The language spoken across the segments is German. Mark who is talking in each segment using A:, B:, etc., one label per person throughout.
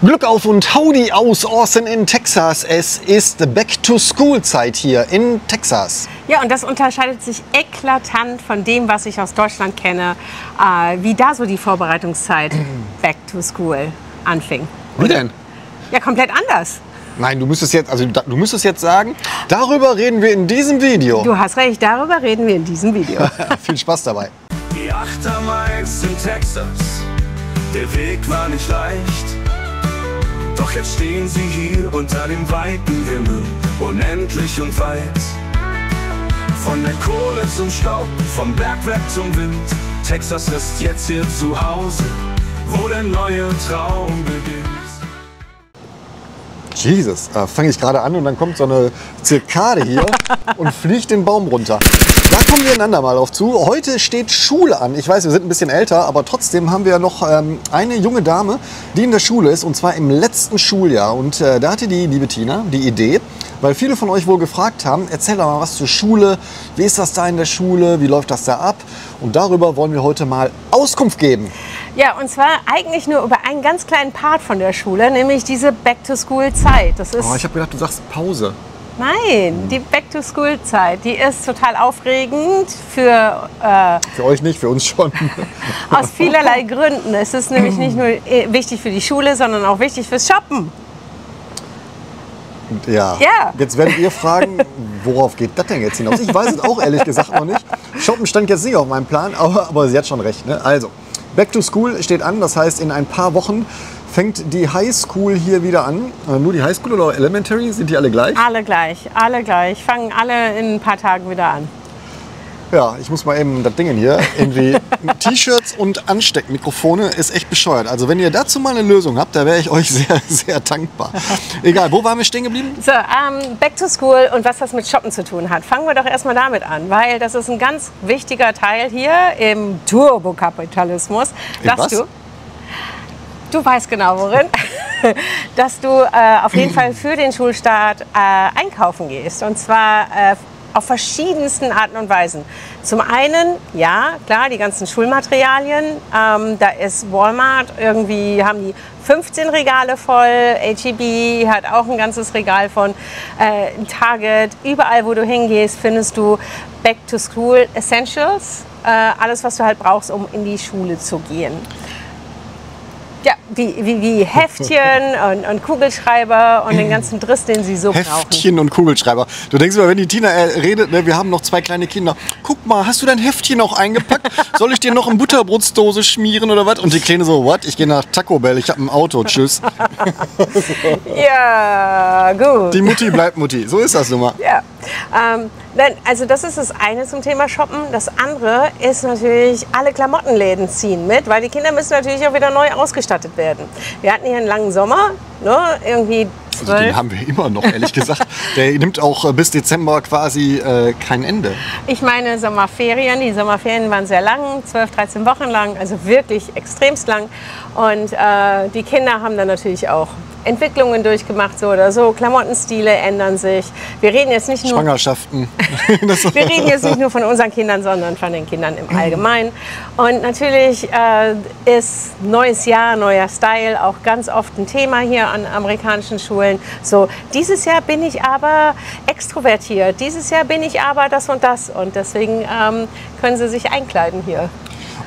A: Glück auf und Howdy aus Austin in Texas. Es ist Back-to-School-Zeit hier in Texas.
B: Ja, und das unterscheidet sich eklatant von dem, was ich aus Deutschland kenne, wie da so die Vorbereitungszeit Back-to-School anfing.
A: Wie denn?
B: Ja, komplett anders.
A: Nein, du müsstest jetzt sagen, darüber reden wir in diesem Video.
B: Du hast recht, darüber reden wir in diesem Video.
A: Viel Spaß dabei.
C: Die 8 Miles in Texas, der Weg war nicht leicht. Doch jetzt stehen sie hier unter dem weiten Himmel, unendlich und weit. Von der Kohle zum Staub, vom Bergwerk zum Wind, Texas ist jetzt hier zu Hause, wo der neue Traum beginnt.
A: Jesus, fange ich gerade an und dann kommt so eine Zirkade hier und fliegt den Baum runter. Da kommen wir einander mal auf zu. Heute steht Schule an. Ich weiß, wir sind ein bisschen älter, aber trotzdem haben wir noch eine junge Dame, die in der Schule ist, und zwar im letzten Schuljahr. Und da hatte die liebe Tina die Idee, weil viele von euch wohl gefragt haben, erzähl doch mal was zur Schule, wie ist das da in der Schule, wie läuft das da ab? Und darüber wollen wir heute mal Auskunft geben.
B: Ja, und zwar eigentlich nur über einen ganz kleinen Part von der Schule, nämlich diese Back-to-School-Zeit. Das ist
A: Ich habe gedacht, du sagst Pause.
B: Nein, die Back-to-School-Zeit, die ist total aufregend für
A: euch nicht, für uns schon.
B: Aus vielerlei Gründen. Es ist nämlich nicht nur wichtig für die Schule, sondern auch wichtig fürs Shoppen.
A: Ja. Jetzt werdet ihr fragen, worauf geht das denn jetzt hinaus? Ich weiß es auch ehrlich gesagt noch nicht. Shoppen stand jetzt nicht auf meinem Plan, aber sie hat schon recht. Ne? Also, Back to School steht an, das heißt, in ein paar Wochen fängt die Highschool hier wieder an. Nur die Highschool oder Elementary, sind die alle gleich?
B: Alle gleich. Fangen alle in ein paar Tagen wieder an.
A: Ja, ich muss mal eben das Ding hier, irgendwie T-Shirts und Ansteckmikrofone ist echt bescheuert. Also wenn ihr dazu mal eine Lösung habt, da wäre ich euch sehr, sehr dankbar. Egal, wo waren wir stehen geblieben?
B: So, Back to School und was das mit Shoppen zu tun hat. Fangen wir doch erstmal damit an, weil das ist ein ganz wichtiger Teil hier im Turbokapitalismus. Du weißt genau worin, dass du auf jeden Fall für den Schulstart einkaufen gehst. Und zwar auf verschiedensten Arten und Weisen. Zum einen, ja, klar, die ganzen Schulmaterialien. Da ist Walmart, irgendwie haben die 15 Regale voll. H-E-B hat auch ein ganzes Regal von. Target, überall, wo du hingehst, findest du Back-to-School Essentials. Alles, was du halt brauchst, um in die Schule zu gehen. Ja, wie Heftchen und Kugelschreiber und den ganzen Driss, den sie so brauchen.
A: Heftchen und Kugelschreiber. Du denkst immer, wenn die Tina redet, ne, wir haben noch 2 kleine Kinder. Guck mal, hast du dein Heftchen auch eingepackt? Soll ich dir noch eine Butterbrotsdose schmieren oder was? Und die Kleine so, what? Ich gehe nach Taco Bell, ich habe ein Auto, tschüss.
B: Ja, gut.
A: Die Mutti bleibt Mutti, so ist das nun mal.
B: Ja. Also das ist das eine zum Thema Shoppen. Das andere ist natürlich, alle Klamottenläden ziehen mit, weil die Kinder müssen natürlich auch wieder neu ausgestattet werden. Wir hatten hier einen langen Sommer, ne, irgendwie 12.
A: Also den haben wir immer noch, ehrlich gesagt. Der nimmt auch bis Dezember quasi kein Ende.
B: Ich meine Sommerferien. Die Sommerferien waren sehr lang, 12, 13 Wochen lang, also wirklich extremst lang. Und die Kinder haben dann natürlich auch Entwicklungen durchgemacht, so oder so. Klamottenstile ändern sich. Wir reden jetzt nicht nur
A: Schwangerschaften.
B: Wir reden jetzt nicht nur von unseren Kindern, sondern von den Kindern im Allgemeinen. Und natürlich ist neues Jahr, neuer Style auch ganz oft ein Thema hier an amerikanischen Schulen. So, dieses Jahr bin ich aber extrovertiert, dieses Jahr bin ich aber das und das. Und deswegen können sie sich einkleiden hier.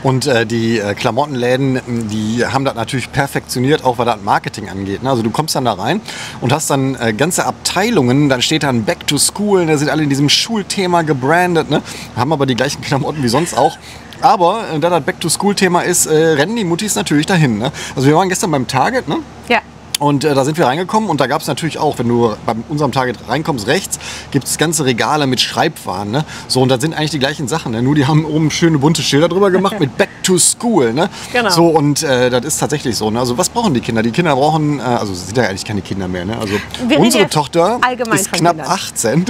A: Und die Klamottenläden, die haben das natürlich perfektioniert, auch was das Marketing angeht. Ne? Also du kommst dann da rein und hast dann ganze Abteilungen, dann steht dann Back to School, da sind alle in diesem Schulthema gebrandet, ne? Haben aber die gleichen Klamotten wie sonst auch. Aber da das Back to School Thema ist, rennen die Muttis natürlich dahin. Ne? Also wir waren gestern beim Target, ne?
B: Ja.
A: Und da sind wir reingekommen und da gab es natürlich auch, wenn du bei unserem Target reinkommst, rechts gibt es ganze Regale mit Schreibwaren. Ne? So, und das sind eigentlich die gleichen Sachen. Ne? Nur die haben oben schöne bunte Schilder drüber gemacht mit Back to School. Ne?
B: Genau.
A: So, und das ist tatsächlich so. Ne? Also was brauchen die Kinder? Die Kinder brauchen, also es sind ja eigentlich keine Kinder mehr. Ne? Also unsere Tochter ist knapp 18,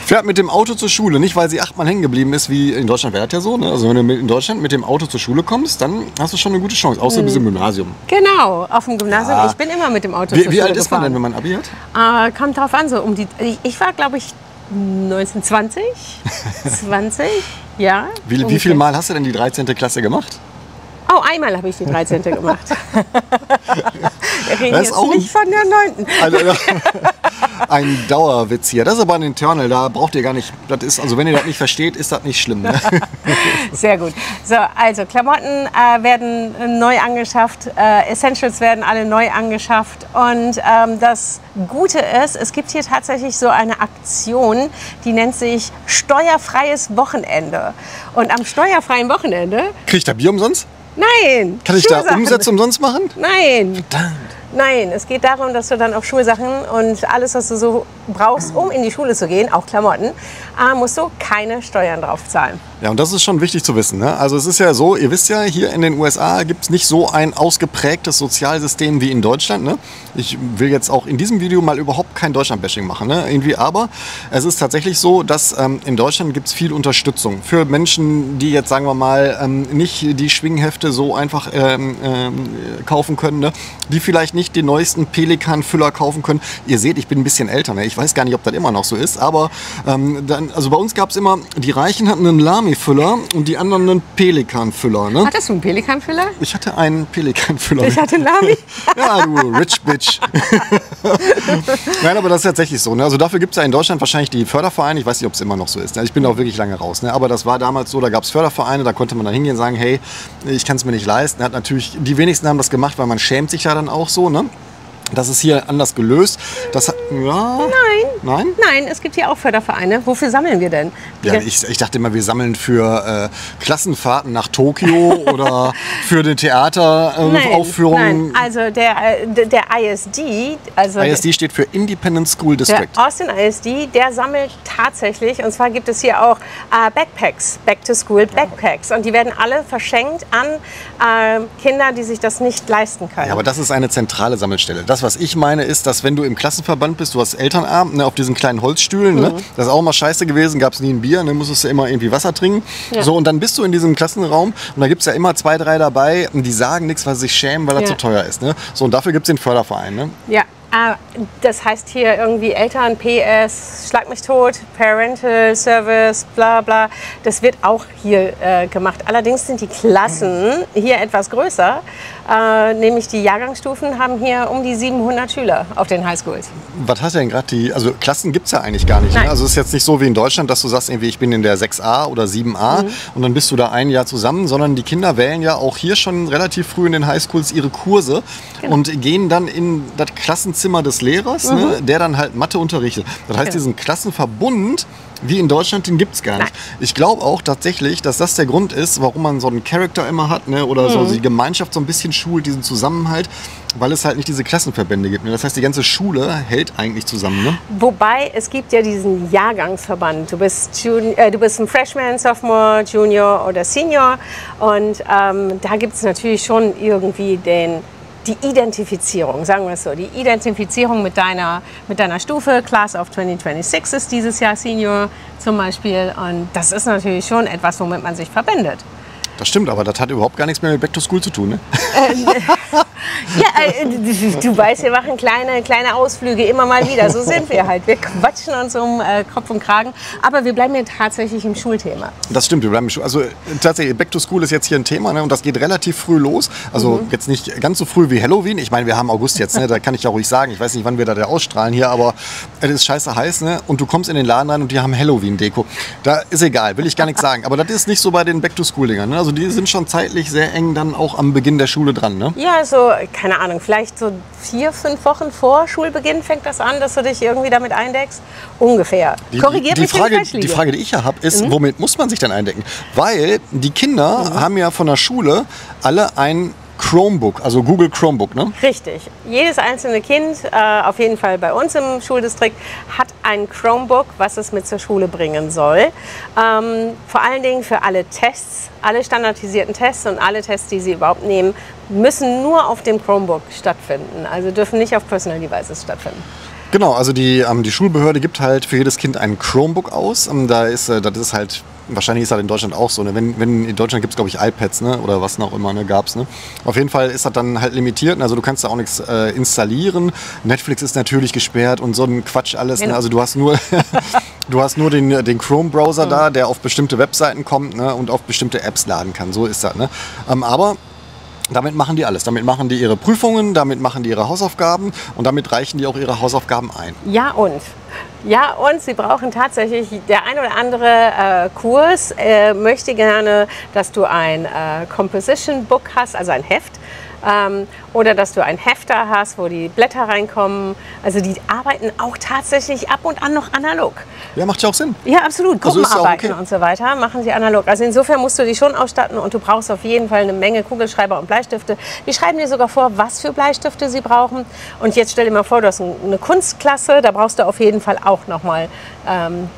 A: fährt mit dem Auto zur Schule. Nicht, weil sie 8-mal hängen geblieben ist, wie in Deutschland wäre das ja so. Ne? Also wenn du in Deutschland mit dem Auto zur Schule kommst, dann hast du schon eine gute Chance. Außer du bist im Gymnasium.
B: Genau, auf dem Gymnasium. Ja. Ich bin immer mit dem Auto zur Schule
A: Wie alt ist man
B: gefahren.
A: denn, wenn man Abi hat?
B: Kommt drauf an, so ich war, glaube ich, 1920, 20, ja.
A: Wie viel Mal hast du denn die 13. Klasse gemacht?
B: Oh, einmal habe ich die 13. gemacht. Wir reden
A: Das ist
B: jetzt
A: auch
B: nicht von der 9.
A: ein Dauerwitz hier. Das ist aber ein Internal, da braucht ihr gar nicht, das ist, also wenn ihr das nicht versteht, ist das nicht schlimm. Ne?
B: Sehr gut. So, also Klamotten werden neu angeschafft, Essentials werden alle neu angeschafft und das Gute ist, es gibt hier tatsächlich so eine Aktion, die nennt sich steuerfreies Wochenende. Und am steuerfreien Wochenende...
A: Krieg ich da Bier umsonst?
B: Nein!
A: Kann ich da
B: Schulsachen.
A: Umsätze umsonst machen?
B: Nein!
A: Verdammt.
B: Nein, es geht darum, dass du dann auf Schulsachen und alles, was du so brauchst, um in die Schule zu gehen, auch Klamotten, musst du keine Steuern drauf zahlen.
A: Ja, und das ist schon wichtig zu wissen. Ne? Also es ist ja so, ihr wisst ja, hier in den USA gibt es nicht so ein ausgeprägtes Sozialsystem wie in Deutschland. Ne? Ich will jetzt auch in diesem Video mal überhaupt kein Deutschland-Bashing machen. Ne? Irgendwie, aber es ist tatsächlich so, dass in Deutschland gibt es viel Unterstützung für Menschen, die jetzt, sagen wir mal, nicht die Schwinghefte so einfach kaufen können, ne? Die vielleicht nicht den neuesten Pelikan-Füller kaufen können. Ihr seht, ich bin ein bisschen älter. Ne? Ich weiß gar nicht, ob das immer noch so ist. Aber also bei uns gab es immer, die Reichen hatten einen Lamy-Füller und die anderen einen Pelikan-Füller. Ne?
B: Hattest du einen Pelikan-Füller?
A: Ich hatte einen Pelikan-Füller.
B: Ich hatte einen Lamy.
A: Ja, du Rich Bitch. Nein, aber das ist tatsächlich so. Ne? Also dafür gibt es ja in Deutschland wahrscheinlich die Fördervereine. Ich weiß nicht, ob es immer noch so ist. Ne? Ich bin auch wirklich lange raus. Ne? Aber das war damals so, da gab es Fördervereine, da konnte man dann hingehen und sagen, hey, ich kann es mir nicht leisten. Hat natürlich, die wenigsten haben das gemacht, weil man schämt sich ja dann auch so. Ne? Das ist hier anders gelöst. Das hat, ja, Nein?
B: Nein, es gibt hier auch Fördervereine. Wofür sammeln wir denn?
A: Ja, ich dachte immer, wir sammeln für Klassenfahrten nach Tokio oder für eine Theateraufführung.
B: Nein, also der ISD, also
A: ISD steht für Independent School District.
B: Der Austin ISD, der sammelt tatsächlich, und zwar gibt es hier auch Backpacks, Back-to-School Backpacks. Und die werden alle verschenkt an Kinder, die sich das nicht leisten können.
A: Ja, aber das ist eine zentrale Sammelstelle. Das, was ich meine, ist, dass wenn du im Klassenverband bist, du hast Elternabend, ne, auf diesen kleinen Holzstühlen, ne, das ist auch mal scheiße gewesen, gab es nie ein Bier, ne, musstest du immer irgendwie Wasser trinken. Ja. So, und dann bist du in diesem Klassenraum und da gibt es ja immer 2, 3 dabei, und die sagen nichts, weil sie sich schämen, weil das zu teuer ist. Ne? So, und dafür gibt es den Förderverein. Ne?
B: Ja. Das heißt hier irgendwie Eltern, PS, Schlag mich tot, Parental Service, bla bla. Das wird auch hier gemacht. Allerdings sind die Klassen hier etwas größer. Nämlich die Jahrgangsstufen haben hier um die 700 Schüler auf den Highschools.
A: Was hat denn gerade die, also Klassen gibt es ja eigentlich gar nicht. Ne? Also es ist jetzt nicht so wie in Deutschland, dass du sagst, irgendwie, ich bin in der 6a oder 7a und dann bist du da ein Jahr zusammen, sondern die Kinder wählen ja auch hier schon relativ früh in den Highschools ihre Kurse und gehen dann in das Klassenzimmer des Lehrers, ne, der dann halt Mathe unterrichtet. Das heißt, diesen Klassenverbund wie in Deutschland, den gibt es gar nicht. Ich glaube auch tatsächlich, dass das der Grund ist, warum man so einen Charakter immer hat, ne, oder so die Gemeinschaft so ein bisschen schult, diesen Zusammenhalt, weil es halt nicht diese Klassenverbände gibt. Ne? Das heißt, die ganze Schule hält eigentlich zusammen. Ne?
B: Wobei, es gibt ja diesen Jahrgangsverband. Du bist ein Freshman, Sophomore, Junior oder Senior und da gibt es natürlich schon irgendwie die Identifizierung, sagen wir es so, die Identifizierung mit deiner Stufe. Class of 2026 ist dieses Jahr Senior zum Beispiel. Und das ist natürlich schon etwas, womit man sich verbindet.
A: Das stimmt, aber das hat überhaupt gar nichts mehr mit Back to School zu tun, ne?
B: Du weißt, wir machen kleine Ausflüge immer mal wieder. So sind wir halt. Wir quatschen uns um Kopf und Kragen. Aber wir bleiben ja tatsächlich im Schulthema.
A: Das stimmt, wir bleiben im Also tatsächlich, Back to School ist jetzt hier ein Thema, ne? Und das geht relativ früh los. Also jetzt nicht ganz so früh wie Halloween. Ich meine, wir haben August jetzt, ne? Da kann ich ja ruhig sagen. Ich weiß nicht, wann wir da ausstrahlen hier, aber es ist scheiße heiß, ne? Und du kommst in den Laden rein und die haben Halloween-Deko. Da ist egal, will ich gar nichts sagen. Aber das ist nicht so bei den Back to School-Dingern, ne? Also die sind schon zeitlich sehr eng dann auch am Beginn der Schule dran, ne?
B: Ja, also keine Ahnung, vielleicht so 4, 5 Wochen vor Schulbeginn fängt das an, dass du dich irgendwie damit eindeckst? Ungefähr. Korrigiert mich, wenn ich falsch liege.
A: Die Frage, die ich ja habe, ist, womit muss man sich denn eindecken? Weil die Kinder haben ja von der Schule alle ein Chromebook, also Google Chromebook, ne?
B: Richtig. Jedes einzelne Kind, auf jeden Fall bei uns im Schuldistrikt, hat ein Chromebook, was es mit zur Schule bringen soll. Vor allen Dingen für alle Tests, alle standardisierten Tests und alle Tests, die sie überhaupt nehmen, müssen nur auf dem Chromebook stattfinden. Also dürfen nicht auf Personal Devices stattfinden.
A: Genau, also die Schulbehörde gibt halt für jedes Kind ein Chromebook aus. Das ist halt, wahrscheinlich ist das in Deutschland auch so. Ne? Wenn in Deutschland gibt es, glaube ich, iPads, ne? Oder was noch immer, ne? Gab's, ne? Auf jeden Fall ist das dann halt limitiert. Also du kannst da auch nichts installieren. Netflix ist natürlich gesperrt und so ein Quatsch alles. Ne? Also du hast nur den Chrome-Browser da, der auf bestimmte Webseiten kommt, ne? Und auf bestimmte Apps laden kann. So ist das. Ne? Aber Damit machen die alles. Damit machen die ihre Prüfungen, damit machen die ihre Hausaufgaben und damit reichen die auch ihre Hausaufgaben ein.
B: Ja und? Ja, und sie brauchen tatsächlich, der ein oder andere Kurs möchte gerne, dass du ein Composition Book hast, also ein Heft. Oder dass du einen Hefter hast, wo die Blätter reinkommen. Also die arbeiten auch tatsächlich ab und an noch analog.
A: Ja, macht ja auch Sinn.
B: Ja, absolut.
A: Also ist ja auch
B: Gruppenarbeiten
A: okay.
B: und so weiter machen sie analog. Also insofern musst du die schon ausstatten und du brauchst auf jeden Fall eine Menge Kugelschreiber und Bleistifte. Die schreiben dir sogar vor, was für Bleistifte sie brauchen. Und jetzt stell dir mal vor, du hast eine Kunstklasse, da brauchst du auf jeden Fall auch nochmal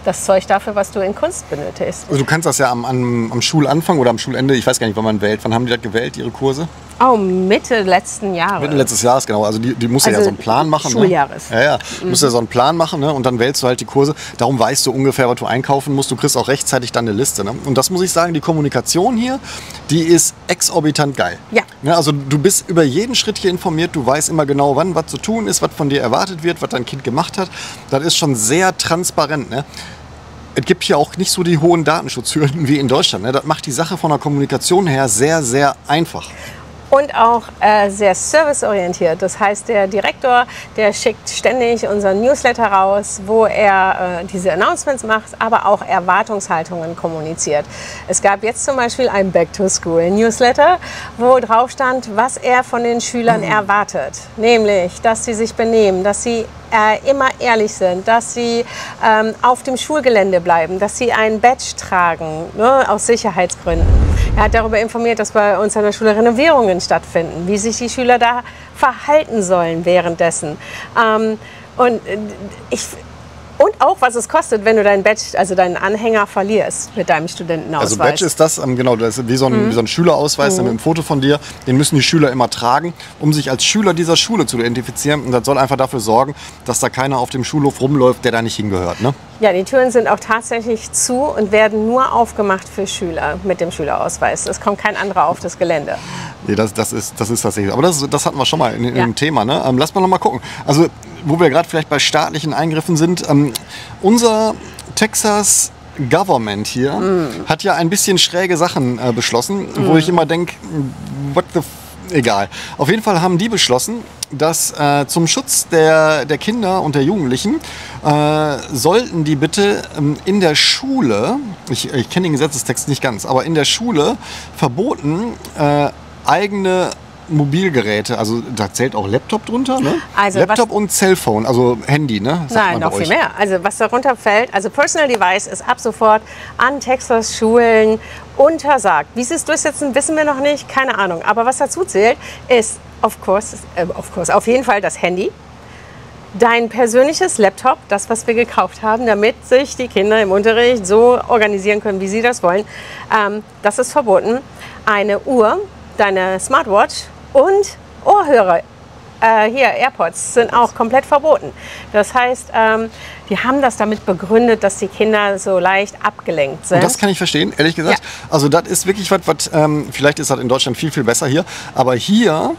B: das Zeug dafür, was du in Kunst benötigst.
A: Also du kannst das ja am Schulanfang oder am Schulende, ich weiß gar nicht, wann man wählt. Wann haben die das gewählt, ihre Kurse?
B: Oh, Mitte letzten Jahres.
A: Mitte letztes Jahres, genau. Also die muss ja so einen Plan machen.
B: Schuljahres.
A: Ne? Ja. Du musst ja so einen Plan machen, ne? Und dann wählst du halt die Kurse. Darum weißt du ungefähr, was du einkaufen musst. Du kriegst auch rechtzeitig dann eine Liste. Ne? Und das muss ich sagen, die Kommunikation hier, die ist exorbitant geil.
B: Ja.
A: Ne? Also du bist über jeden Schritt hier informiert. Du weißt immer genau, wann was zu tun ist, was von dir erwartet wird, was dein Kind gemacht hat. Das ist schon sehr transparent. Ne? Es gibt hier auch nicht so die hohen Datenschutzhürden wie in Deutschland. Ne? Das macht die Sache von der Kommunikation her sehr, sehr einfach.
B: Und auch sehr serviceorientiert. Das heißt, der Direktor, der schickt ständig unseren Newsletter raus, wo er diese Announcements macht, aber auch Erwartungshaltungen kommuniziert. Es gab jetzt zum Beispiel ein Back-to-School-Newsletter, wo drauf stand, was er von den Schülern erwartet. Nämlich, dass sie sich benehmen, dass sie immer ehrlich sind, dass sie auf dem Schulgelände bleiben, dass sie ein Badge tragen, ne, aus Sicherheitsgründen. Er hat darüber informiert, dass bei uns an der Schule Renovierungen stattfinden, wie sich die Schüler da verhalten sollen währenddessen. Und auch, was es kostet, wenn du dein Badge, also deinen Anhänger verlierst mit deinem Studentenausweis.
A: Also Badge ist das, genau, das ist wie so ein Schülerausweis mit einem Foto von dir. Den müssen die Schüler immer tragen, um sich als Schüler dieser Schule zu identifizieren. Und das soll einfach dafür sorgen, dass da keiner auf dem Schulhof rumläuft, der da nicht hingehört. Ne?
B: Ja, die Türen sind auch tatsächlich zu und werden nur aufgemacht für Schüler mit dem Schülerausweis. Es kommt kein anderer auf das Gelände.
A: Nee, das ist tatsächlich. Aber das hatten wir schon mal in dem Thema. Ne? Lass mal noch mal gucken. Also, wo wir gerade vielleicht bei staatlichen Eingriffen sind, unser Texas Government hier hat ja ein bisschen schräge Sachen beschlossen, wo ich immer denke, egal. Auf jeden Fall haben die beschlossen, dass zum Schutz der Kinder und der Jugendlichen sollten die bitte in der Schule, ich kenne den Gesetzestext nicht ganz, aber in der Schule verboten, eigene Mobilgeräte, also da zählt auch Laptop drunter, ne?
B: Also
A: Laptop und Cellphone, also Handy, ne? Sagt
B: Nein,
A: man
B: noch
A: bei
B: viel
A: euch.
B: mehr. Also was darunter fällt, also Personal Device ist ab sofort an Texas Schulen untersagt. Wie sie es durchsetzen, wissen wir noch nicht, keine Ahnung. Aber was dazu zählt, ist auf jeden Fall das Handy, dein persönliches Laptop, das, was wir gekauft haben, damit sich die Kinder im Unterricht so organisieren können, wie sie das wollen. Das ist verboten. Eine Uhr, deine Smartwatch und Ohrhörer, hier AirPods, sind auch komplett verboten. Das heißt, die haben das damit begründet, dass die Kinder so leicht abgelenkt sind.
A: Und das kann ich verstehen, ehrlich gesagt. Ja. Also das ist wirklich was, vielleicht ist das in Deutschland viel, viel besser hier, aber hier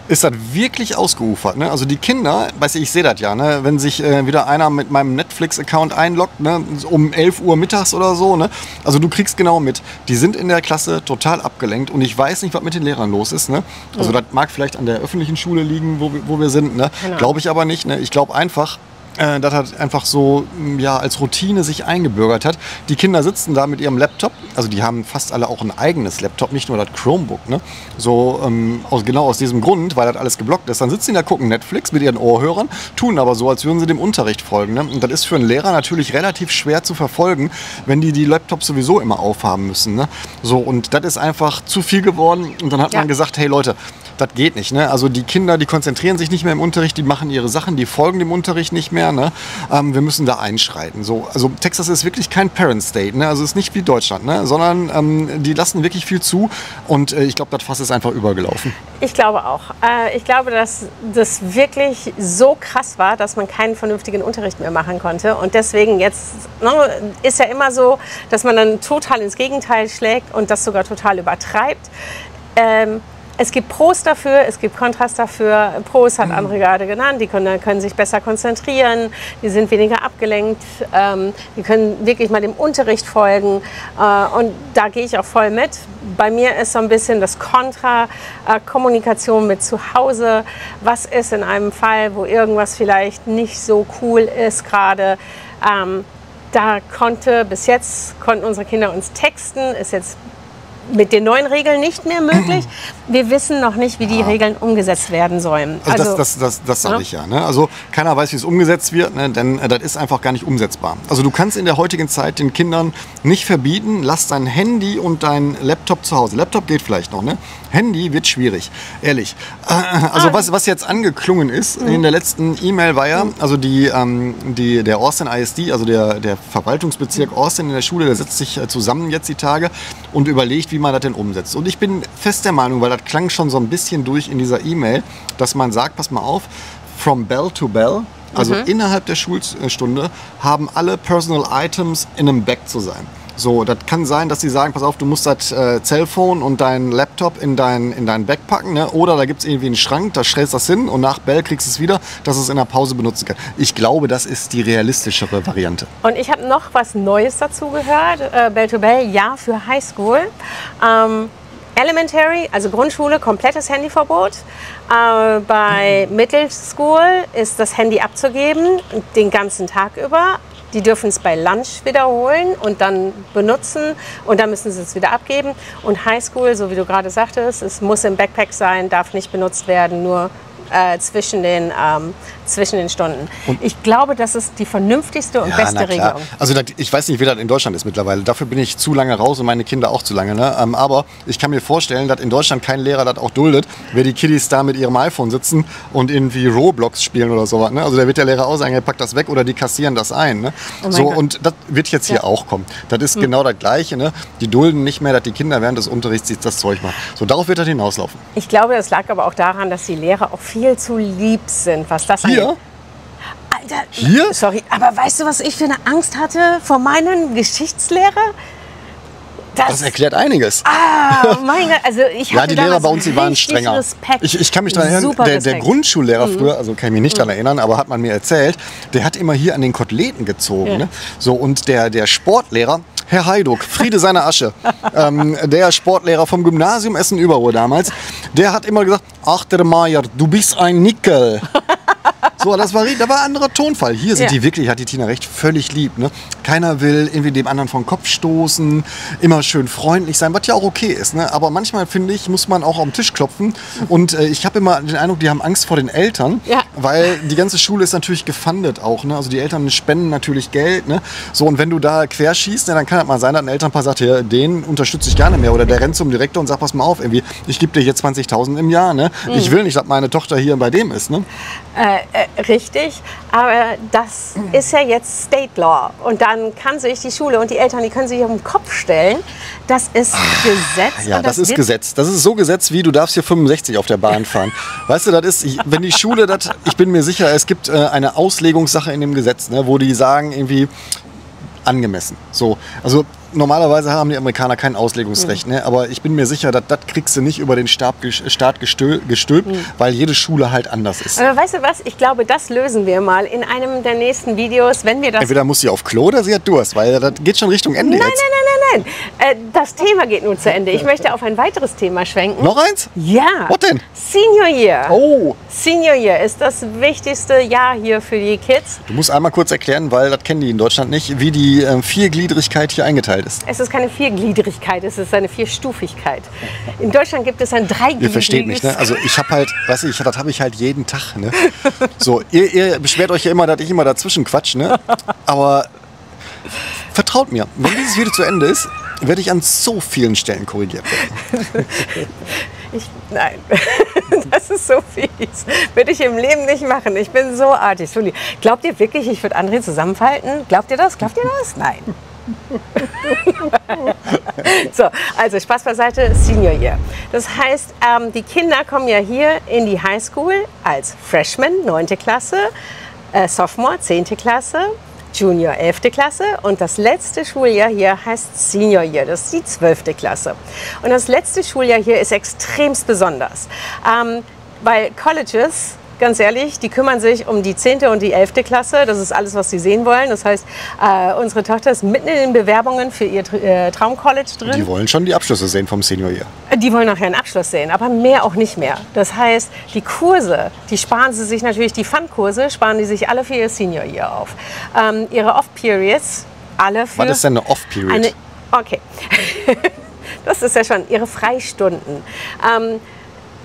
A: ist das wirklich ausgeufert. Ne? Also die Kinder, ich sehe das ja, ne? Wenn sich wieder einer mit meinem Netflix-Account einloggt, ne? Um 11 Uhr mittags oder so, ne? Also du kriegst genau mit, die sind in der Klasse total abgelenkt und ich weiß nicht, was mit den Lehrern los ist. Ne? Also das mag vielleicht an der öffentlichen Schule liegen, wo wir sind, ne? Genau. Glaube ich aber nicht. Ne? Ich glaube einfach, das hat einfach so als Routine sich eingebürgert hat. Die Kinder sitzen da mit ihrem Laptop, also die haben fast alle auch ein eigenes Laptop, nicht nur das Chromebook, ne? So genau aus diesem Grund, weil das alles geblockt ist. Dann sitzen die da, gucken Netflix mit ihren Ohrhörern, tun aber so, als würden sie dem Unterricht folgen. Ne? Und das ist für einen Lehrer natürlich relativ schwer zu verfolgen, wenn die Laptops sowieso immer aufhaben müssen. Ne? So, und das ist einfach zu viel geworden. Und dann hat man gesagt, hey Leute, das geht nicht. Ne? Also die Kinder, die konzentrieren sich nicht mehr im Unterricht, die machen ihre Sachen, die folgen dem Unterricht nicht mehr. Ne? Wir müssen da einschreiten. So, also Texas ist wirklich kein Parent State, ne? Also es ist nicht wie Deutschland, ne? Sondern die lassen wirklich viel zu und ich glaube, das Fass ist einfach übergelaufen.
B: Ich glaube auch. Ich glaube, dass das wirklich so krass war, dass man keinen vernünftigen Unterricht mehr machen konnte und deswegen jetzt ist ja immer so, dass man dann total ins Gegenteil schlägt und das sogar total übertreibt. Es gibt Pros dafür, es gibt Kontras dafür. Pros hat André gerade genannt, die können sich besser konzentrieren, die sind weniger abgelenkt, die können wirklich mal dem Unterricht folgen. Und da gehe ich auch voll mit. Bei mir ist so ein bisschen das Kontra, Kommunikation mit zu Hause. Was ist in einem Fall, wo irgendwas vielleicht nicht so cool ist gerade? Da bis jetzt konnten unsere Kinder uns texten, ist jetzt mit den neuen Regeln nicht mehr möglich. Wir wissen noch nicht, wie die Regeln umgesetzt werden sollen.
A: Also das sage ich ja. Ne? Also keiner weiß, wie es umgesetzt wird, ne? Denn das ist einfach gar nicht umsetzbar. Also du kannst in der heutigen Zeit den Kindern nicht verbieten, lass dein Handy und dein Laptop zu Hause. Laptop geht vielleicht noch, ne? Handy wird schwierig, ehrlich. Also was jetzt angeklungen ist in der letzten E-Mail war ja, also der Austin ISD, also der Verwaltungsbezirk Austin in der Schule, der setzt sich zusammen jetzt die Tage und überlegt, wie man das denn umsetzt. Und ich bin fest der Meinung, weil das klang schon so ein bisschen durch in dieser E-Mail, dass man sagt, pass mal auf, from bell to bell, also innerhalb der Schulstunde, haben alle Personal Items in einem Bag zu sein. So, das kann sein, dass sie sagen, pass auf, du musst das Cellphone und dein Laptop in dein Bag packen, ne? Oder da gibt es irgendwie einen Schrank, da stellst du das hin und nach Bell kriegst du es wieder, dass du es in der Pause benutzen kannst. Ich glaube, das ist die realistischere Variante.
B: Und ich habe noch was Neues dazu gehört, Bell to Bell, ja für Highschool. Elementary, also Grundschule, komplettes Handyverbot. Bei Middle School ist das Handy abzugeben, den ganzen Tag über. Die dürfen es bei Lunch wiederholen und dann benutzen und dann müssen sie es wieder abgeben. Und Highschool, so wie du gerade sagtest, es muss im Backpack sein, darf nicht benutzt werden, nur zwischen den Stunden. Und ich glaube, das ist die vernünftigste und beste Regelung.
A: Also ich weiß nicht, wie das in Deutschland ist mittlerweile. Dafür bin ich zu lange raus und meine Kinder auch zu lange. Ne? Aber ich kann mir vorstellen, dass in Deutschland kein Lehrer das auch duldet, wenn die Kiddies da mit ihrem iPhone sitzen und irgendwie Roblox spielen oder sowas. Ne? Also da wird der Lehrer auch sagen, er packt das weg oder die kassieren das ein. Ne? Und das wird jetzt hier auch kommen. Das ist genau das Gleiche. Ne? Die dulden nicht mehr, dass die Kinder während des Unterrichts das Zeug machen. So, darauf wird das hinauslaufen.
B: Ich glaube, das lag aber auch daran, dass die Lehrer auch viel zu lieb sind, was das angeht. Alter,
A: hier?
B: Sorry, aber weißt du, was ich für eine Angst hatte vor meinem Geschichtslehrer?
A: Das erklärt einiges.
B: Mein Gott, also ich hatte
A: die Lehrer bei uns, die waren strenger.
B: Respekt.
A: Ich kann mich daran erinnern, der Grundschullehrer früher, also kann ich mich nicht daran erinnern, aber hat man mir erzählt, der hat immer hier an den Koteletten gezogen. Ja. Ne? So, und der Sportlehrer, Herr Heiduck, Friede seiner Asche, der Sportlehrer vom Gymnasium Essen-Überruhr damals, der hat immer gesagt, ach der Meier, du bist ein Nickel. So, da war ein anderer Tonfall. Hier sind die wirklich, hat die Tina recht, völlig lieb. Ne? Keiner will irgendwie dem anderen vom Kopf stoßen, immer schön freundlich sein, was ja auch okay ist. Ne? Aber manchmal, finde ich, muss man auch am Tisch klopfen. Und ich habe immer den Eindruck, die haben Angst vor den Eltern, weil die ganze Schule ist natürlich gefundet auch. Ne? Also die Eltern spenden natürlich Geld. Ne? So, und wenn du da querschießt, ne, dann kann das mal sein, dass ein Elternpaar sagt, ja, den unterstütze ich gerne mehr. Oder der rennt zum Direktor und sagt, pass mal auf, irgendwie, ich gebe dir hier 20.000 im Jahr. Ne? Ich will nicht, dass meine Tochter hier bei dem ist. Ne?
B: Richtig, aber das ist ja jetzt State Law und dann kann sich die Schule und die Eltern, die können sich auf den Kopf stellen. Das ist Gesetz.
A: Ja, das ist Gesetz. Das ist so Gesetz wie, du darfst hier 65 auf der Bahn fahren. Weißt du, das ist, wenn die Schule, ich bin mir sicher, es gibt eine Auslegungssache in dem Gesetz, ne, wo die sagen irgendwie angemessen. So, also normalerweise haben die Amerikaner kein Auslegungsrecht, ne? Aber ich bin mir sicher, dass das kriegst du nicht über den Staat gestülpt, weil jede Schule halt anders ist.
B: Aber weißt du was? Ich glaube, das lösen wir mal in einem der nächsten Videos, wenn wir das...
A: Entweder muss sie auf Klo oder sie hat Durst, weil das geht schon Richtung Ende jetzt.
B: Nein. Das Thema geht nun zu Ende. Ich möchte auf ein weiteres Thema schwenken.
A: Noch eins?
B: Ja.
A: Was denn?
B: Senior Year.
A: Oh.
B: Senior Year ist das wichtigste Jahr hier für die Kids.
A: Du musst einmal kurz erklären, weil das kennen die in Deutschland nicht, wie die Viergliedrigkeit hier eingeteilt ist.
B: Es ist keine Viergliedrigkeit, es ist eine Vierstufigkeit. In Deutschland gibt es ein dreigliedriges...
A: Ihr versteht mich, ne? Also ich habe halt, weißt du, das habe ich halt jeden Tag, ne? So, ihr beschwert euch ja immer, dass ich immer dazwischen quatsch, ne? Aber vertraut mir, wenn dieses Video zu Ende ist, werde ich an so vielen Stellen korrigiert werden.
B: Nein, das ist so fies. Würde ich im Leben nicht machen. Ich bin so artig. Glaubt ihr wirklich, ich würde André zusammenfalten? Glaubt ihr das? Glaubt ihr das? Nein. So, also Spaß beiseite, Senior Year. Das heißt, die Kinder kommen ja hier in die Highschool als Freshman, 9. Klasse, Sophomore, 10. Klasse, Junior 11. Klasse und das letzte Schuljahr hier heißt Senior Year, das ist die 12. Klasse. Und das letzte Schuljahr hier ist extremst besonders, weil Colleges, ganz ehrlich, die kümmern sich um die 10. und die 11. Klasse. Das ist alles, was sie sehen wollen. Das heißt, unsere Tochter ist mitten in den Bewerbungen für ihr Traumcollege drin.
A: Die wollen schon die Abschlüsse sehen vom Senior Year.
B: Die wollen nachher einen Abschluss sehen, aber mehr auch nicht mehr. Das heißt, die Kurse, die sparen sie sich natürlich, die Fun-Kurse sparen die sich alle für ihr Senior Year auf. Ihre Off-Periods, alle für...
A: Was ist denn eine Off-Period?
B: Okay, das ist ja schon ihre Freistunden.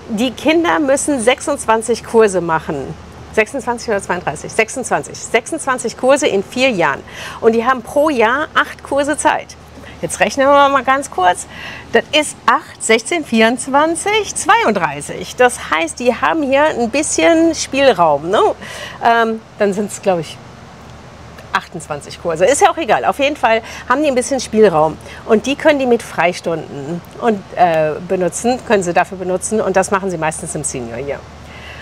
B: Die Kinder müssen 26 Kurse machen. 26 oder 32? 26. 26 Kurse in 4 Jahren. Und die haben pro Jahr 8 Kurse Zeit. Jetzt rechnen wir mal ganz kurz. Das ist 8, 16, 24, 32. Das heißt, die haben hier ein bisschen Spielraum. Ne? Dann sind es, glaube ich, 28 Kurse. Ist ja auch egal. Auf jeden Fall haben die ein bisschen Spielraum. Und die können die mit Freistunden benutzen, können sie dafür benutzen. Und das machen sie meistens im Senior Year,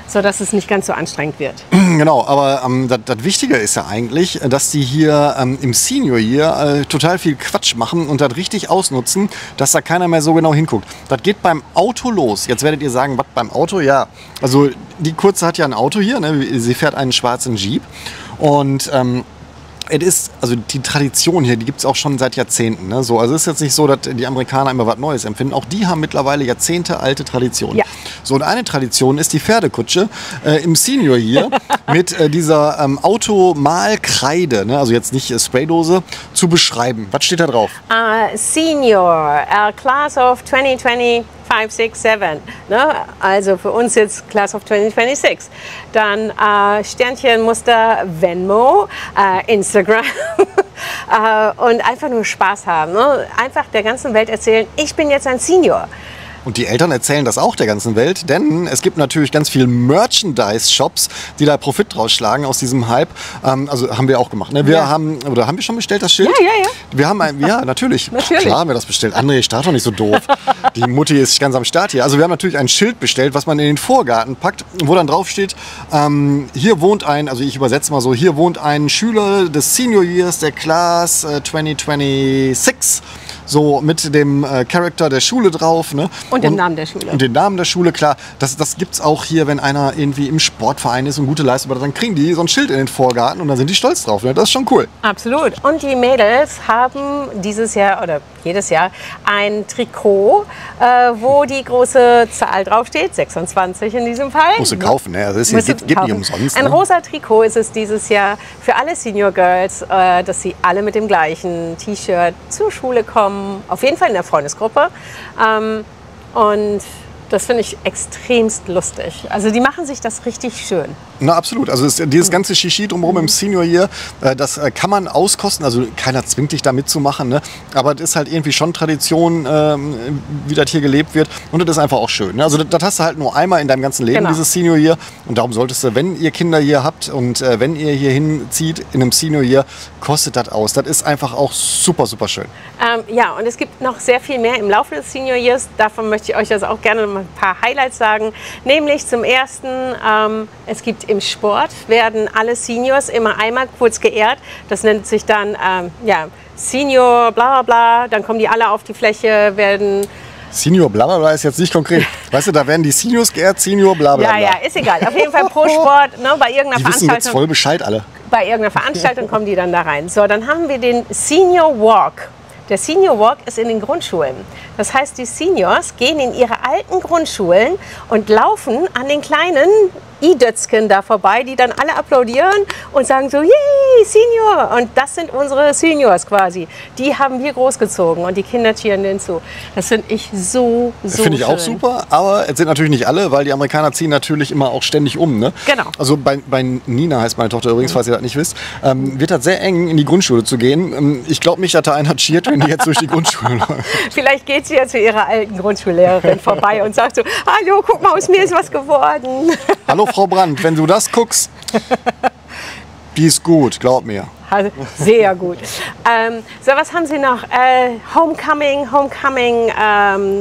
B: sodass es nicht ganz so anstrengend wird.
A: Genau, aber das Wichtige ist ja eigentlich, dass die hier im Senior Year total viel Quatsch machen und das richtig ausnutzen, dass da keiner mehr so genau hinguckt. Das geht beim Auto los. Jetzt werdet ihr sagen, was beim Auto? Ja, also die Kurze hat ja ein Auto hier, ne? Sie fährt einen schwarzen Jeep und es ist, also die Tradition hier, die gibt es auch schon seit Jahrzehnten. Ne? So, also es ist jetzt nicht so, dass die Amerikaner immer was Neues empfinden. Auch die haben mittlerweile jahrzehntealte Traditionen.
B: Ja.
A: So, und eine Tradition ist die Pferdekutsche im Senior hier mit dieser Automalkreide, ne? Also jetzt nicht Spraydose, zu beschreiben. Was steht da drauf?
B: Senior, Class of 2020. 5, 6, 7. Ne? Also für uns jetzt Class of 2026. Dann Sternchenmuster Venmo, Instagram und einfach nur Spaß haben. Ne? Einfach der ganzen Welt erzählen, ich bin jetzt ein Senior.
A: Und die Eltern erzählen das auch der ganzen Welt, denn es gibt natürlich ganz viele Merchandise-Shops, die da Profit draus schlagen aus diesem Hype. Also haben wir auch gemacht. Ne? Haben wir schon bestellt, das Schild?
B: Ja.
A: Wir haben natürlich. Klar haben wir das bestellt. André, ich starte doch nicht so doof. Die Mutti ist ganz am Start hier. Also wir haben natürlich ein Schild bestellt, was man in den Vorgarten packt, wo dann drauf steht, hier wohnt also ich übersetze mal so, hier wohnt ein Schüler des Senior Years der Class 2026. So mit dem Charakter der Schule drauf. Ne?
B: Und dem Namen der Schule.
A: Und den Namen der Schule, klar. Das gibt es auch hier, wenn einer irgendwie im Sportverein ist und gute Leistung hat, dann kriegen die so ein Schild in den Vorgarten und dann sind die stolz drauf. Ne? Das ist schon cool.
B: Absolut. Und die Mädels haben dieses Jahr oder jedes Jahr ein Trikot, wo die große Zahl draufsteht, 26 in diesem Fall.
A: Musst du kaufen, ne? Das geht nicht umsonst.
B: Ein
A: ne?
B: rosa Trikot ist es dieses Jahr für alle Senior Girls, dass sie alle mit dem gleichen T-Shirt zur Schule kommen. Auf jeden Fall in der Freundesgruppe. Und das finde ich extremst lustig. Also die machen sich das richtig schön.
A: Na absolut. Also dieses ganze Shishi drumherum im Senior Year, das kann man auskosten. Also keiner zwingt dich da mitzumachen. Ne? Aber das ist halt irgendwie schon Tradition, wie das hier gelebt wird. Und das ist einfach auch schön. Ne? Also das hast du halt nur einmal in deinem ganzen Leben, dieses Senior Year. Und darum solltest du, wenn ihr Kinder hier habt und wenn ihr hier hinzieht in einem Senior Year, kostet das aus. Das ist einfach auch super, super schön.
B: Ja, und es gibt noch sehr viel mehr im Laufe des Senior Years. Davon möchte ich euch also auch gerne ein paar Highlights sagen. Nämlich zum ersten, es gibt im Sport, werden alle Seniors immer einmal kurz geehrt. Das nennt sich dann Senior bla bla bla. Dann kommen die alle auf die Fläche, werden...
A: Senior bla bla bla ist jetzt nicht konkret. Weißt du, da werden die Seniors geehrt, Senior bla bla bla.
B: Ja, ist egal. Auf jeden Fall pro Sport, ne, bei irgendeiner
A: die wissen jetzt voll Bescheid alle.
B: Bei irgendeiner Veranstaltung kommen die dann da rein. So, dann haben wir den Senior Walk. Der Senior Walk ist in den Grundschulen. Das heißt, die Seniors gehen in ihre alten Grundschulen und laufen an den kleinen I-Dötzken da vorbei, die dann alle applaudieren und sagen so, yay, Senior! Und das sind unsere Seniors quasi. Die haben wir großgezogen und die Kinder cheeren denen zu. Das finde ich so
A: Das finde ich
B: schön.
A: auch super, aber es sind natürlich nicht alle, weil die Amerikaner ziehen natürlich immer auch ständig um. Ne?
B: Genau.
A: Also bei Nina heißt meine Tochter übrigens, falls ihr das nicht wisst, wird das sehr eng, in die Grundschule zu gehen. Ich glaube nicht, dass da einer cheert, wenn die jetzt durch die Grundschule läuft.
B: Vielleicht geht sie ja zu ihrer alten Grundschullehrerin vorbei und sagt so, hallo, guck mal, aus mir ist was geworden.
A: Hallo Frau Brandt, wenn du das guckst.
B: Die
A: ist gut, glaub mir.
B: Also, sehr gut. So, was haben Sie noch? Homecoming,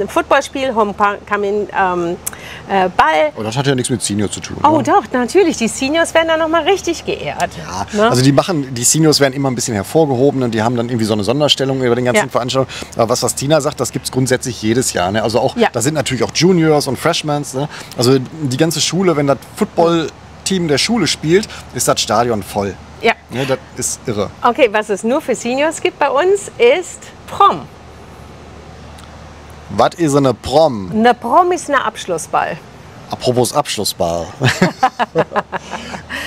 B: Footballspiel, Homecoming, Ball.
A: Oh, das hat ja nichts mit Senior zu tun.
B: Oh
A: ne?
B: doch, natürlich. Die Seniors werden dann noch mal richtig geehrt.
A: Ja,
B: ne?
A: also die Seniors werden immer ein bisschen hervorgehoben und die haben dann irgendwie so eine Sonderstellung über den ganzen Veranstaltungen. Aber was Tina sagt, das gibt es grundsätzlich jedes Jahr. Ne? Also auch, da sind natürlich auch Juniors und Freshmans. Ne? Also die ganze Schule, wenn das Football-Team der Schule spielt, ist das Stadion voll.
B: Ja.
A: Ne, das ist irre.
B: Okay, was es nur für Seniors gibt bei uns, ist Prom.
A: Was ist eine Prom?
B: Eine Prom ist eine Abschlussball.
A: Apropos Abschlussball.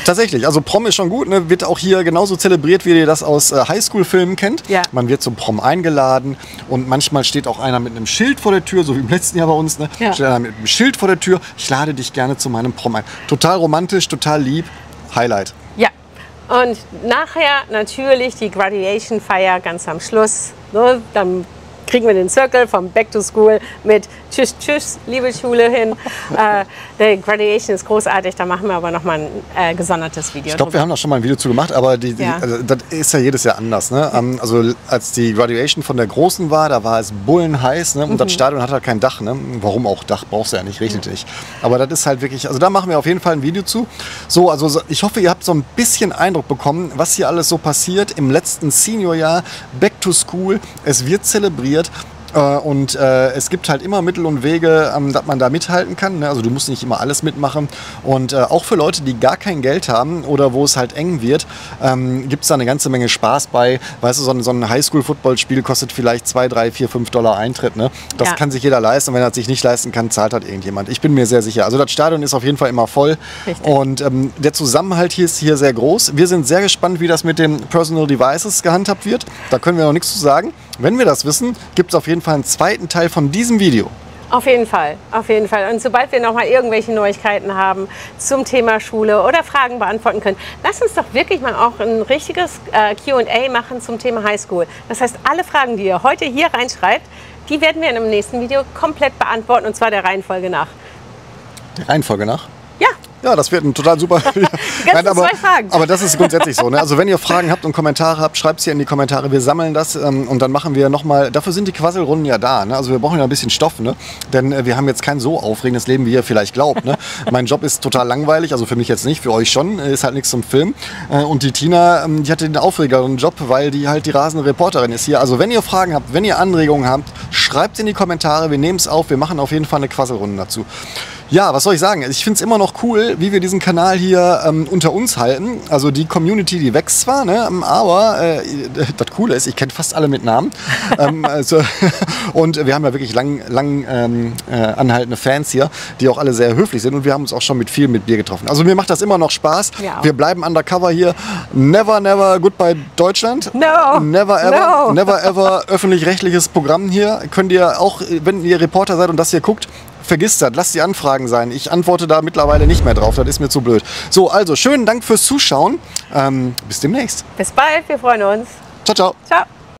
A: Tatsächlich, also Prom ist schon gut, ne? Wird auch hier genauso zelebriert, wie ihr das aus Highschool-Filmen kennt.
B: Ja.
A: Man wird zum Prom eingeladen und manchmal steht auch einer mit einem Schild vor der Tür, so wie im letzten Jahr bei uns. Ne?
B: Ja.
A: Steht einer mit einem Schild vor der Tür, ich lade dich gerne zu meinem Prom ein. Total romantisch, total lieb, Highlight.
B: Ja, und nachher natürlich die Graduation-Feier ganz am Schluss. Ne? Dann kriegen wir den Circle vom Back to School mit Tschüss, tschüss, liebe Schule hin. Die Graduation ist großartig, da machen wir aber noch mal ein gesondertes Video.
A: Ich glaube, wir haben da schon mal ein Video zu gemacht, aber also, das ist ja jedes Jahr anders. Ne? Also als die Graduation von der Großen war, da war es bullenheiß, ne? Und das Stadion hat halt kein Dach. Ne? Warum auch? Dach brauchst du ja nicht, regnet nicht. Aber das ist halt wirklich, also da machen wir auf jeden Fall ein Video zu. So, also ich hoffe, ihr habt so ein bisschen Eindruck bekommen, was hier alles so passiert im letzten Seniorjahr, Back to School. Es wird zelebriert. Und es gibt halt immer Mittel und Wege, dass man da mithalten kann. Ne? Also du musst nicht immer alles mitmachen. Und auch für Leute, die gar kein Geld haben oder wo es halt eng wird, gibt es da eine ganze Menge Spaß bei. Weißt du, so ein Highschool-Football-Spiel kostet vielleicht 2, 3, 4, 5 Dollar Eintritt. Ne? Das kann sich jeder leisten. Und wenn er es sich nicht leisten kann, zahlt halt irgendjemand. Ich bin mir sehr sicher. Also das Stadion ist auf jeden Fall immer voll. Richtig. Und der Zusammenhalt hier ist hier sehr groß. Wir sind sehr gespannt, wie das mit den Personal Devices gehandhabt wird. Da können wir noch nichts zu sagen. Wenn wir das wissen, gibt es auf jeden Fall einen zweiten Teil von diesem Video.
B: Auf jeden Fall, auf jeden Fall. Und sobald wir noch mal irgendwelche Neuigkeiten haben zum Thema Schule oder Fragen beantworten können, lass uns doch wirklich mal auch ein richtiges Q&A machen zum Thema Highschool. Das heißt, alle Fragen, die ihr heute hier reinschreibt, die werden wir in einem nächsten Video komplett beantworten, und zwar der Reihenfolge nach.
A: Der Reihenfolge nach?
B: Ja.
A: Ja, das wird ein total super.
B: Nein, aber, zwei Fragen.
A: Aber das ist grundsätzlich so. Ne? Also wenn ihr Fragen habt und Kommentare habt, schreibt sie in die Kommentare. Wir sammeln das und dann machen wir nochmal. Dafür sind die Quasselrunden ja da. Ne? Also wir brauchen ja ein bisschen Stoff. Ne? Denn wir haben jetzt kein so aufregendes Leben, wie ihr vielleicht glaubt. Ne? Mein Job ist total langweilig. Also für mich jetzt nicht, für euch schon. Ist halt nichts zum Film. Und die Tina, die hatte den aufregeren Job, weil die halt die rasende Reporterin ist hier. Also wenn ihr Fragen habt, wenn ihr Anregungen habt, schreibt in die Kommentare. Wir nehmen es auf. Wir machen auf jeden Fall eine Quasselrunde dazu. Ja, was soll ich sagen? Ich finde es immer noch cool, wie wir diesen Kanal hier unter uns halten. Also die Community, die wächst zwar, ne? Aber das Coole ist, ich kenne fast alle mit Namen. Und wir haben ja wirklich lang anhaltende Fans hier, die auch alle sehr höflich sind. Und wir haben uns auch schon mit Bier getroffen. Also mir macht das immer noch Spaß. Ja. Wir bleiben undercover hier. Never, never goodbye Deutschland.
B: No.
A: Never ever.
B: No.
A: Never ever öffentlich-rechtliches Programm hier. Könnt ihr auch, wenn ihr Reporter seid und das hier guckt, vergisst das, lasst die Anfragen sein. Ich antworte da mittlerweile nicht mehr drauf, das ist mir zu blöd. So, also schönen Dank fürs Zuschauen. Bis demnächst.
B: Bis bald, wir freuen uns.
A: Ciao, ciao.
B: Ciao.